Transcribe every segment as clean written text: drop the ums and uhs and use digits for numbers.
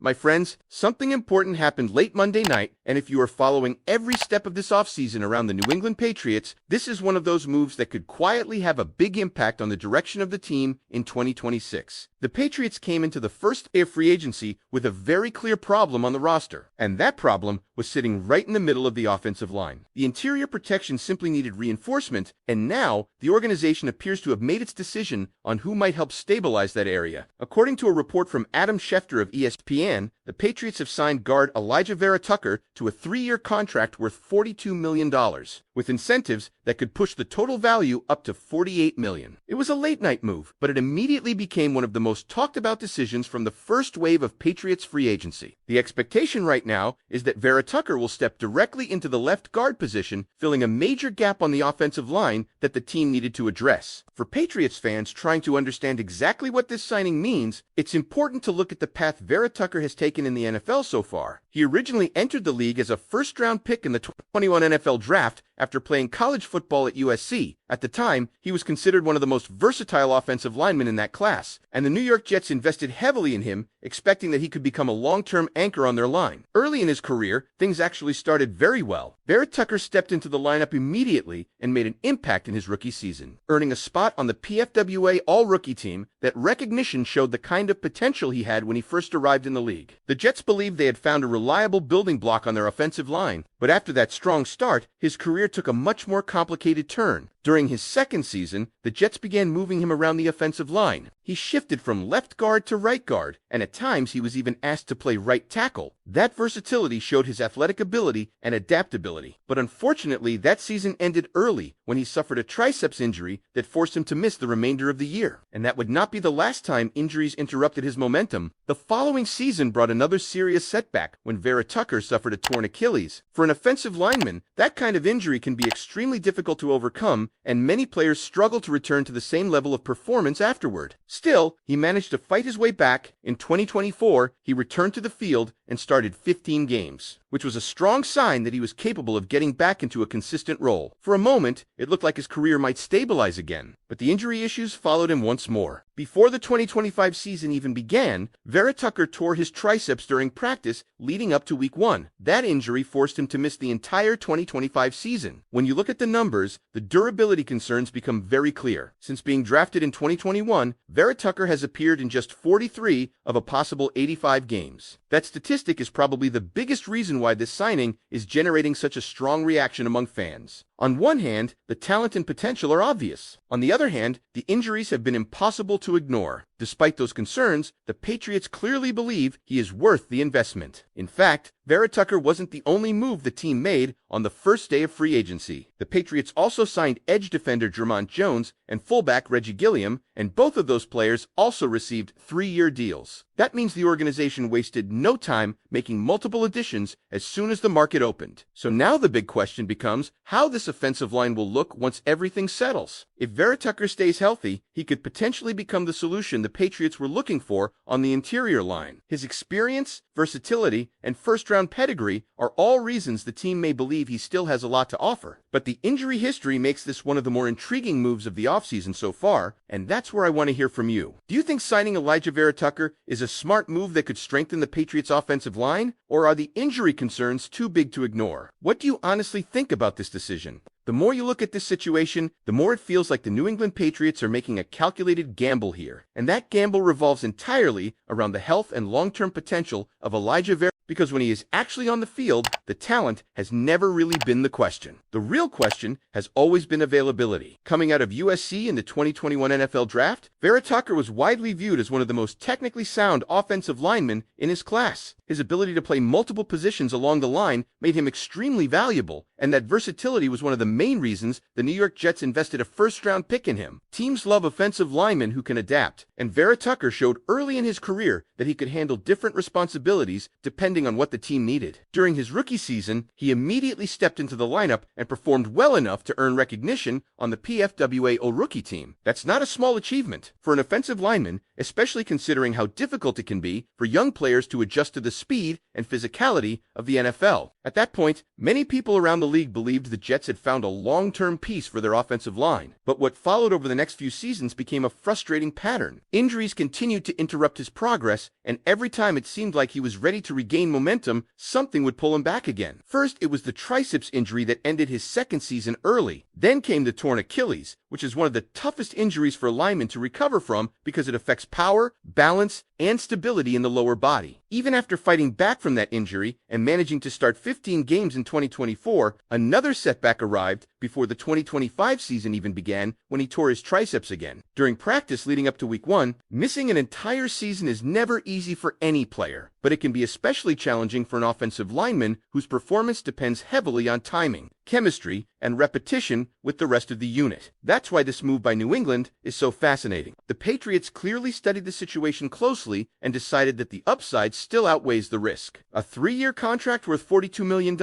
My friends, something important happened late Monday night, and if you are following every step of this offseason around the New England Patriots, this is one of those moves that could quietly have a big impact on the direction of the team in 2026. The Patriots came into the first day of free agency with a very clear problem on the roster, and that problem was sitting right in the middle of the offensive line. The interior protection simply needed reinforcement, and now the organization appears to have made its decision on who might help stabilize that area. According to a report from Adam Schefter of ESPN, the Patriots have signed guard Alijah Vera-Tucker to a 3-year contract worth $42 million, with incentives that could push the total value up to $48 million. It was a late-night move, but it immediately became one of the most talked-about decisions from the first wave of Patriots free agency. The expectation right now is that Vera-Tucker will step directly into the left guard position, filling a major gap on the offensive line that the team needed to address. For Patriots fans trying to understand exactly what this signing means, it's important to look at the path Vera-Tucker has taken in the NFL so far. He originally entered the league as a first-round pick in the 2021 NFL Draft after playing college football at USC. At the time, he was considered one of the most versatile offensive linemen in that class, and the New York Jets invested heavily in him, expecting that he could become a long-term anchor on their line. Early in his career, things actually started very well. Vera-Tucker stepped into the lineup immediately and made an impact in his rookie season, earning a spot on the PFWA All-Rookie team. That recognition showed the kind of potential he had when he first arrived in the league. The Jets believed they had found a reliable building block on their offensive line, but after that strong start, his career took a much more complicated turn. During his second season, the Jets began moving him around the offensive line. He shifted from left guard to right guard, and at times he was even asked to play right tackle. That versatility showed his athletic ability and adaptability. But unfortunately, that season ended early when he suffered a triceps injury that forced him to miss the remainder of the year. And that would not be the last time injuries interrupted his momentum. The following season brought another serious setback when Vera-Tucker suffered a torn Achilles. For an offensive lineman, that kind of injury can be extremely difficult to overcome, and many players struggle to return to the same level of performance afterward. Still, he managed to fight his way back. In 2024, he returned to the field and started 15 games, which was a strong sign that he was capable of getting back into a consistent role. For a moment, it looked like his career might stabilize again, but the injury issues followed him once more. Before the 2025 season even began, Vera-Tucker tore his triceps during practice leading up to Week 1. That injury forced him to miss the entire 2025 season. When you look at the numbers, the durability concerns become very clear. Since being drafted in 2021, Vera-Tucker has appeared in just 43 of a possible 85 games. That statistic is probably the biggest reason why this signing is generating such a strong reaction among fans. On one hand, the talent and potential are obvious. On the other hand, the injuries have been impossible to ignore. Despite those concerns, the Patriots clearly believe he is worth the investment. In fact, Vera-Tucker wasn't the only move the team made on the first day of free agency. The Patriots also signed edge defender Jermont Jones and fullback Reggie Gilliam, and both of those players also received 3-year deals. That means the organization wasted no time making multiple additions as soon as the market opened. So now the big question becomes how this offensive line will look once everything settles. If Vera-Tucker stays healthy, he could potentially become the solution the Patriots were looking for on the interior line. His experience, versatility, and first-round pedigree are all reasons the team may believe he still has a lot to offer. But the injury history makes this one of the more intriguing moves of the offseason so far, and that's where I want to hear from you. Do you think signing Alijah Vera-Tucker is a smart move that could strengthen the Patriots' offensive line, or are the injury concerns too big to ignore? What do you honestly think about this decision? The more you look at this situation, the more it feels like the New England Patriots are making a calculated gamble here. And that gamble revolves entirely around the health and long-term potential of Alijah Vera, because when he is actually on the field, the talent has never really been the question. The real question has always been availability. Coming out of USC in the 2021 NFL Draft, Vera-Tucker was widely viewed as one of the most technically sound offensive linemen in his class. His ability to play multiple positions along the line made him extremely valuable, and that versatility was one of the main reasons the New York Jets invested a first-round pick in him. Teams love offensive linemen who can adapt, and Vera-Tucker showed early in his career that he could handle different responsibilities depending on what the team needed. During his rookie season, he immediately stepped into the lineup and performed well enough to earn recognition on the PFWA All-Rookie team. That's not a small achievement. For an offensive lineman, especially considering how difficult it can be for young players to adjust to the speed and physicality of the NFL. At that point, many people around the league believed the Jets had found a long-term piece for their offensive line. But what followed over the next few seasons became a frustrating pattern. Injuries continued to interrupt his progress, and every time it seemed like he was ready to regain momentum, something would pull him back again. First, it was the triceps injury that ended his second season early. Then came the torn Achilles, which is one of the toughest injuries for linemen to recover from because it affects power, balance, and stability in the lower body. Even after fighting back from that injury and managing to start 15 games in 2024, another setback arrived before the 2025 season even began when he tore his triceps again. During practice leading up to week 1, missing an entire season is never easy for any player, but it can be especially challenging for an offensive lineman whose performance depends heavily on timing, chemistry, and repetition with the rest of the unit. That's why this move by New England is so fascinating. The Patriots clearly studied the situation closely and decided that the upside still outweighs the risk. A 3-year contract worth $42 million?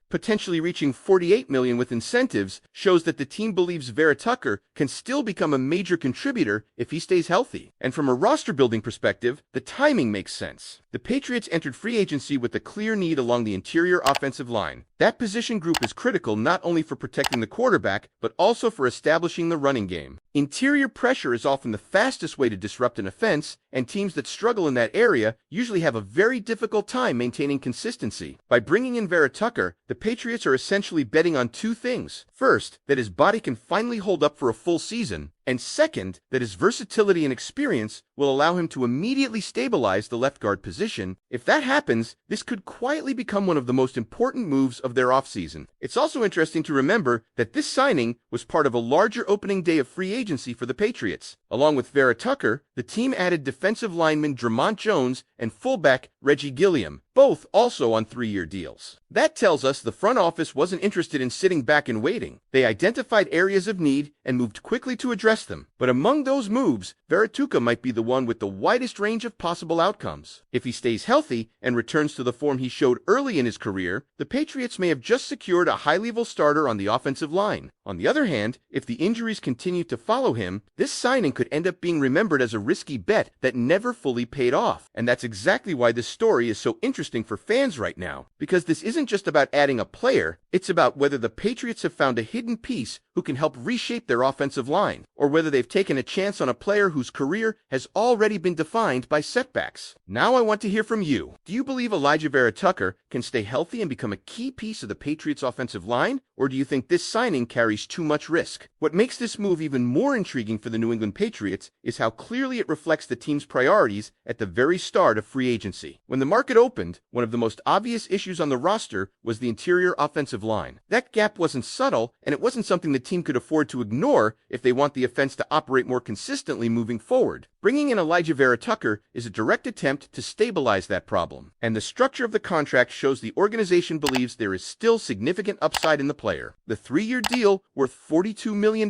Potentially reaching $48 million with incentives, shows that the team believes Vera-Tucker can still become a major contributor if he stays healthy. And from a roster-building perspective, the timing makes sense. The Patriots entered free agency with a clear need along the interior offensive line. That position group is critical not only for protecting the quarterback, but also for establishing the running game. Interior pressure is often the fastest way to disrupt an offense, and teams that struggle in that area usually have a very difficult time maintaining consistency. By bringing in Vera-Tucker, the Patriots are essentially betting on two things. First, that his body can finally hold up for a full season, and second, that his versatility and experience will allow him to immediately stabilize the left guard position. If that happens, this could quietly become one of the most important moves of their offseason. It's also interesting to remember that this signing was part of a larger opening day of free agency for the Patriots. Along with Vera-Tucker, the team added defensive lineman Dre'Mont Jones and fullback Reggie Gilliam, both also on 3-year deals. That tells us the front office wasn't interested in sitting back and waiting. They identified areas of need and moved quickly to address them. But among those moves, Vera-Tucker might be the one with the widest range of possible outcomes. If he stays healthy and returns to the form he showed early in his career, the Patriots may have just secured a high-level starter on the offensive line. On the other hand, if the injuries continue to follow him, this signing could end up being remembered as a risky bet that never fully paid off. And that's exactly why this story is so interesting for fans right now. Because this isn't just about adding a player, it's about whether the Patriots have found a hidden piece who can help reshape their offensive line, or whether they've taken a chance on a player whose career has already been defined by setbacks. Now I want to hear from you. Do you believe Elijah Vera-Tucker can stay healthy and become a key piece of the Patriots' offensive line, or do you think this signing carries too much risk? What makes this move even more intriguing for the New England Patriots is how clearly it reflects the team's priorities at the very start of free agency. When the market opened, one of the most obvious issues on the roster was the interior offensive line. That gap wasn't subtle, and it wasn't something the team could afford to ignore if they want the offense to operate more consistently moving forward. Bringing in Elijah Vera-Tucker is a direct attempt to stabilize that problem, and the structure of the contract shows the organization believes there is still significant upside in the player. The 3-year deal, worth $42 million,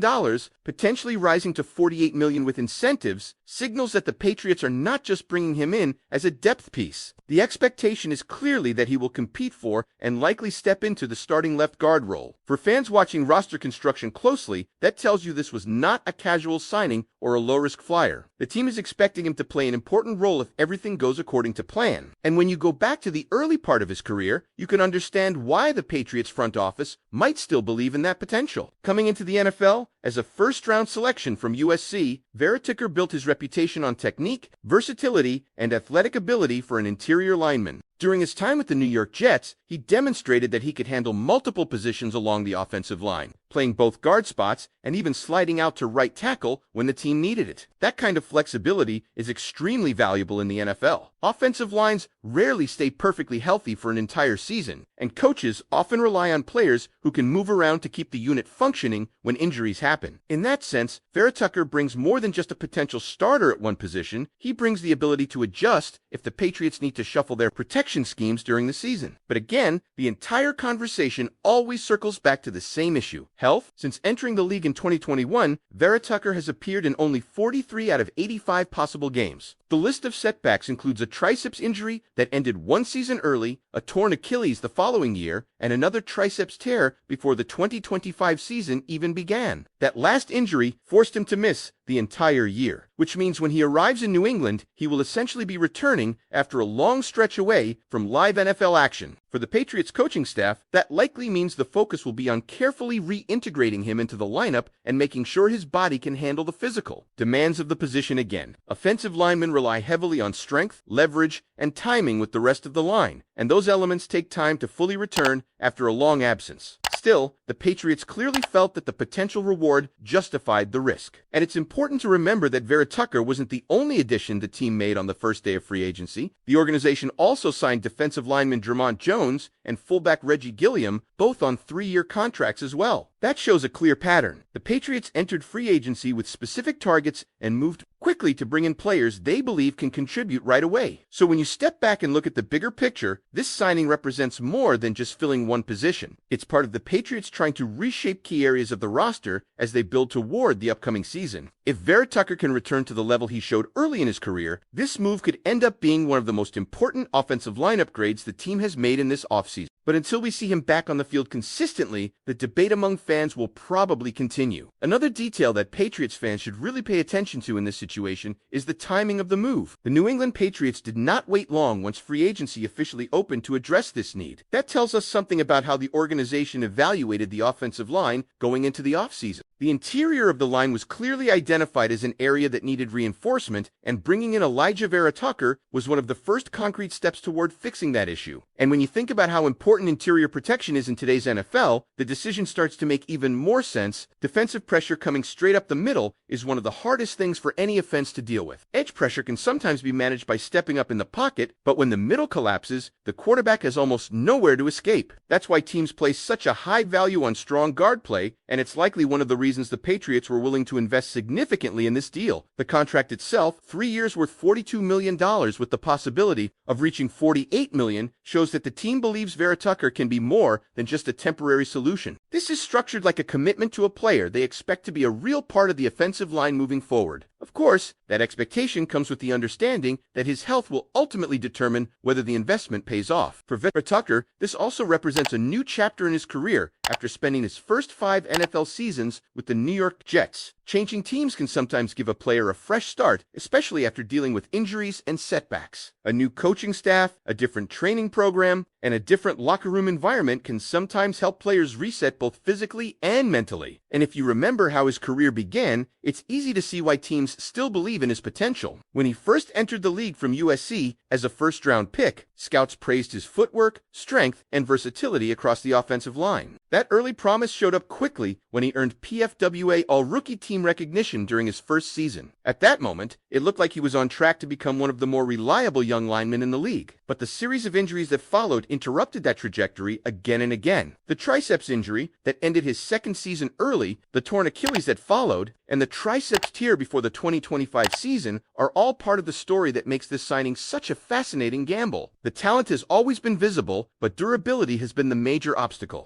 potentially rising to $48 million with incentives, signals that the Patriots are not just bringing him in as a depth piece. The expectation is clearly that he will compete for and likely step into the starting left guard role. For fans watching roster construction closely, that tells you this was not a casual signing or a low-risk flyer. The team is expecting him to play an important role if everything goes according to plan. And when you go back to the early part of his career, you can understand why the Patriots front office might still believe in that potential. Coming into the NFL, as a first-round selection from USC, Vera-Tucker built his reputation on technique, versatility, and athletic ability for an interior lineman. During his time with the New York Jets, he demonstrated that he could handle multiple positions along the offensive line, playing both guard spots and even sliding out to right tackle when the team needed it. That kind of flexibility is extremely valuable in the NFL. Offensive lines rarely stay perfectly healthy for an entire season, and coaches often rely on players who can move around to keep the unit functioning when injuries happen. In that sense, Vera-Tucker brings more than just a potential starter at one position. He brings the ability to adjust if the Patriots need to shuffle their protection schemes during the season. But again, the entire conversation always circles back to the same issue: health. Since entering the league in 2021, Vera-Tucker has appeared in only 43 out of 85 possible games. The list of setbacks includes a triceps injury that ended one season early, a torn Achilles the following year, and another triceps tear before the 2025 season even began. That last injury forced him to miss the entire year, which means when he arrives in New England, he will essentially be returning after a long stretch away from live NFL action. For the Patriots coaching staff, that likely means the focus will be on carefully reintegrating him into the lineup and making sure his body can handle the physical demands of the position again. Offensive linemen rely heavily on strength, leverage, and timing with the rest of the line, and those elements take time to fully return after a long absence. Still, the Patriots clearly felt that the potential reward justified the risk. And it's important to remember that Vera-Tucker wasn't the only addition the team made on the first day of free agency. The organization also signed defensive lineman Dre'Mont Jones and fullback Reggie Gilliam, both on 3-year contracts as well. That shows a clear pattern. The Patriots entered free agency with specific targets and moved quickly to bring in players they believe can contribute right away. So when you step back and look at the bigger picture, this signing represents more than just filling one position. It's part of the Patriots trying to reshape key areas of the roster as they build toward the upcoming season. If Vera-Tucker can return to the level he showed early in his career, this move could end up being one of the most important offensive line upgrades the team has made in this offseason. But until we see him back on the field consistently, the debate among fans will probably continue. Another detail that Patriots fans should really pay attention to in this situation is the timing of the move. The New England Patriots did not wait long once free agency officially opened to address this need. That tells us something about how the organization evaluated the offensive line going into the offseason. The interior of the line was clearly identified as an area that needed reinforcement, and bringing in Elijah Vera-Tucker was one of the first concrete steps toward fixing that issue. And when you think about how important interior protection is in today's NFL, the decision starts to make even more sense. Defensive pressure coming straight up the middle is one of the hardest things for any offense to deal with. Edge pressure can sometimes be managed by stepping up in the pocket, but when the middle collapses, the quarterback has almost nowhere to escape. That's why teams place such a high value on strong guard play, and it's likely one of the reasons the Patriots were willing to invest significantly in this deal. The contract itself, 3 years worth $42 million with the possibility of reaching $48 million, shows that the team believes Vera-Tucker can be more than just a temporary solution. This is structured like a commitment to a player they expect to be a real part of the offensive line moving forward. Of course, that expectation comes with the understanding that his health will ultimately determine whether the investment pays off. For Vera-Tucker, this also represents a new chapter in his career after spending his first 5 NFL seasons with the New York Jets. Changing teams can sometimes give a player a fresh start, especially after dealing with injuries and setbacks. A new coaching staff, a different training program, and a different locker room environment can sometimes help players reset both physically and mentally. And if you remember how his career began, it's easy to see why teams still believe in his potential. When he first entered the league from USC as a first-round pick, scouts praised his footwork, strength, and versatility across the offensive line. That early promise showed up quickly when he earned PFWA All-Rookie Team recognition during his first season. At that moment, it looked like he was on track to become one of the more reliable young linemen in the league. But the series of injuries that followed interrupted that trajectory again and again. The triceps injury that ended his second season early, the torn Achilles that followed, and the triceps tear before the 2025 season are all part of the story that makes this signing such a fascinating gamble. The talent has always been visible, but durability has been the major obstacle.